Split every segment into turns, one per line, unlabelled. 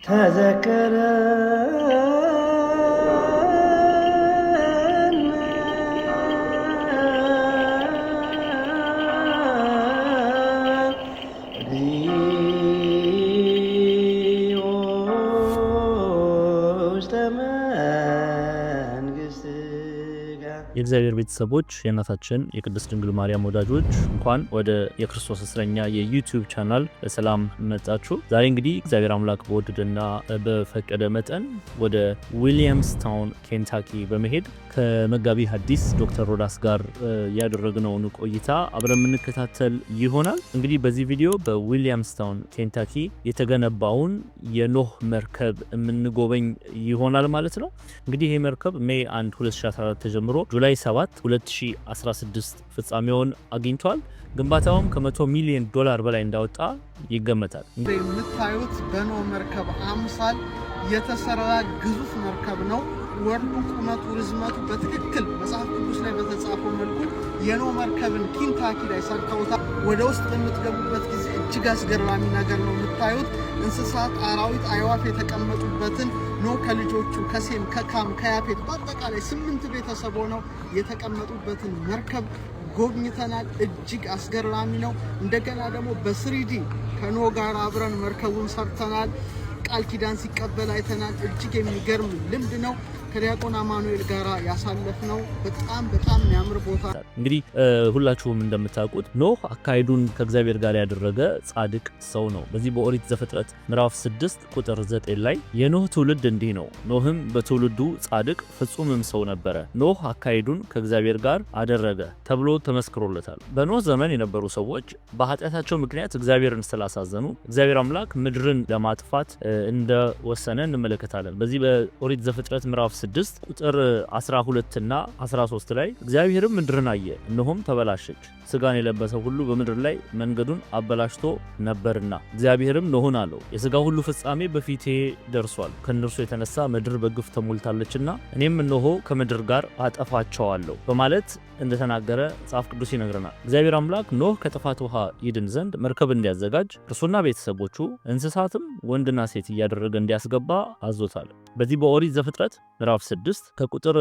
ተዘከረ
የእግዚአብሔር ቤተሰቦች የእናታችን የቅድስት ድንግል ማርያም ወዳጆች እንኳን ወደ የክርስቶስ እስረኛ የዩቲዩብ ቻናል በሰላም መጣችሁ። ዛሬ እንግዲህ እግዚአብሔር አምላክ በወደደና በፈቀደ መጠን ወደ ዊሊያምስታውን ኬንታኪ በመሄድ ከመጋቢ ሐዲስ ዶክተር ሮዳስ ጋር ያደረግነውን ቆይታ አብረን የምንከታተል ይሆናል። እንግዲህ በዚህ ቪዲዮ በዊሊያምስታውን ኬንታኪ የተገነባውን የኖህ መርከብ የምንጎበኝ ይሆናል ማለት ነው። እንግዲህ ይሄ መርከብ ሜይ 1 2014 ተጀምሮ ጁላይ 7 2016 ፍጻሜውን አግኝቷል። ግንባታውም ከ100 ሚሊዮን ዶላር በላይ እንዳወጣ ይገመታል።
የምታዩት በኖህ መርከብ አምሳል የተሰራ ግዙፍ መርከብ ነው። ወርዱ፣ ቁመቱ፣ ርዝመቱ በትክክል መጽሐፍ ቅዱስ ላይ በተጻፈው መልኩ የኖህ መርከብን ኬንታኪ ላይ ሰርተውታል። ወደ ውስጥ በምትገቡበት ጊዜ እጅግ አስገራሚ ነገር ነው የምታዩት። እንስሳት፣ አራዊት፣ አዕዋፍ የተቀመጡበትን ኖህ ከልጆቹ ከሴም፣ ከካም፣ ከያፌት በአጠቃላይ 8 ቤተሰብ ሆነው የተቀመጡበትን መርከብ ጎብኝተናል። እጅግ አስገራሚ ነው። እንደገና ደግሞ በስሪዲ ከኖህ ጋር አብረን መርከቡን ሰርተናል። ቃል ኪዳን ሲቀበል አይተናል። እጅግ የሚገርም ልምድ ነው። ከዲያቆን አማኑኤል ጋራ ያሳለፍነው በጣም የሚያምር ቦታ።
እንግዲህ ሁላችሁም እንደምታውቁት ኖህ አካሄዱን ከእግዚአብሔር ጋር ያደረገ ጻድቅ ሰው ነው። በዚህ በኦሪት ዘፍጥረት ምዕራፍ 6 ቁጥር 9 ላይ የኖህ ትውልድ እንዲህ ነው፣ ኖህም በትውልዱ ጻድቅ ፍጹምም ሰው ነበረ፣ ኖህ አካሄዱን ከእግዚአብሔር ጋር አደረገ ተብሎ ተመስክሮለታል። በኖህ ዘመን የነበሩ ሰዎች በኃጢአታቸው ምክንያት እግዚአብሔርን ስላሳዘኑ እግዚአብሔር አምላክ ምድርን ለማጥፋት እንደወሰነ እንመለከታለን። በዚህ በኦሪት ዘፍጥረት ምዕራፍ 6 ቁጥር 12 እና 13 ላይ እግዚአብሔርም ምድርን አየ፣ እነሆም ተበላሸች፣ ስጋን የለበሰ ሁሉ በምድር ላይ መንገዱን አበላሽቶ ነበርና፣ እግዚአብሔርም ኖህን አለው፣ የስጋ ሁሉ ፍጻሜ በፊቴ ደርሷል፣ ከእነርሱ የተነሳ ምድር በግፍ ተሞልታለችና እኔም እነሆ ከምድር ጋር አጠፋቸዋለሁ በማለት እንደተናገረ መጽሐፍ ቅዱስ ይነግረናል። እግዚአብሔር አምላክ ኖህ ከጥፋት ውሃ ይድን ዘንድ መርከብ እንዲያዘጋጅ እርሱና ቤተሰቦቹ እንስሳትም ወንድና ሴት እያደረገ እንዲያስገባ አዞታል። በዚህ በኦሪት ዘፍጥረት ምዕራፍ 6 ከቁጥር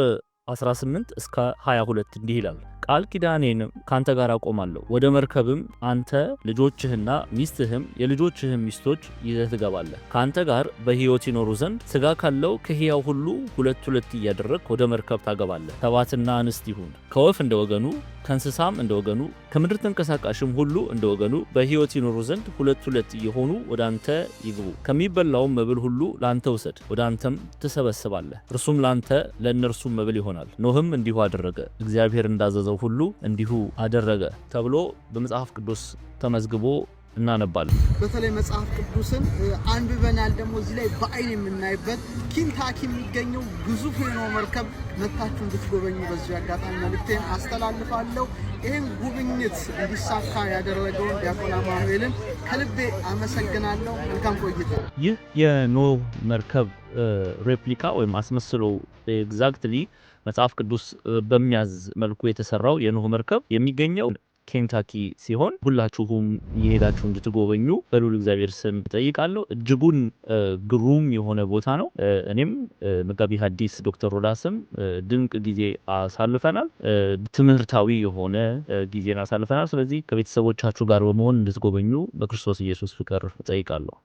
18 እስከ 22 እንዲህ ይላል፣ ቃል ኪዳኔን ካንተ ጋር አቆማለሁ፣ ወደ መርከብም አንተ ልጆችህና ሚስትህም የልጆችህም ሚስቶች ይዘህ ትገባለህ። ካንተ ጋር በሕይወት ይኖሩ ዘንድ ሥጋ ካለው ከሕያው ሁሉ 2 እያደረግ ወደ መርከብ ታገባለህ። ተባትና እንስት ይሁን፣ ከወፍ እንደ ወገኑ፣ ከእንስሳም እንደ ወገኑ፣ ከምድር ተንቀሳቃሽም ሁሉ እንደ ወገኑ በሕይወት ይኖሩ ዘንድ 2 እየሆኑ ወደ አንተ ይግቡ። ከሚበላውም መብል ሁሉ ለአንተ ውሰድ፣ ወደ አንተም ትሰበስባለህ፣ እርሱም ለአንተ ለእነርሱም መብል ይሆናል። ኖህም እንዲሁ አደረገ፣ እግዚአብሔር እንዳዘዘው ሁሉ እንዲሁ አደረገ ተብሎ በመጽሐፍ ቅዱስ ተመዝግቦ እናነባለን።
በተለይ መጽሐፍ ቅዱስን አንብበናል። ደግሞ እዚህ ላይ በአይን የምናይበት ኬንታኪ የሚገኘው ግዙፍ የኖህ መርከብ መታችሁ እንድትጎበኙ በዚህ አጋጣሚ መልእክቴን አስተላልፋለሁ። ይህን ጉብኝት እንዲሳካ ያደረገውን ዲያቆን አማኑኤልን ከልቤ አመሰግናለሁ። መልካም ቆይታ።
ይህ የኖህ መርከብ ሬፕሊካ ወይም አስመስሎ ኤግዛክትሊ መጽሐፍ ቅዱስ በሚያዝ መልኩ የተሰራው የኖህ መርከብ የሚገኘው ኬንታኪ ሲሆን ሁላችሁም እየሄዳችሁ እንድትጎበኙ በልዑል እግዚአብሔር ስም ጠይቃለሁ። እጅጉን ግሩም የሆነ ቦታ ነው። እኔም መጋቢ ሐዲስ ዶክተር ሮዳስም ድንቅ ጊዜ አሳልፈናል። ትምህርታዊ የሆነ ጊዜን አሳልፈናል። ስለዚህ ከቤተሰቦቻችሁ ጋር በመሆን እንድትጎበኙ በክርስቶስ ኢየሱስ ፍቅር ጠይቃለሁ።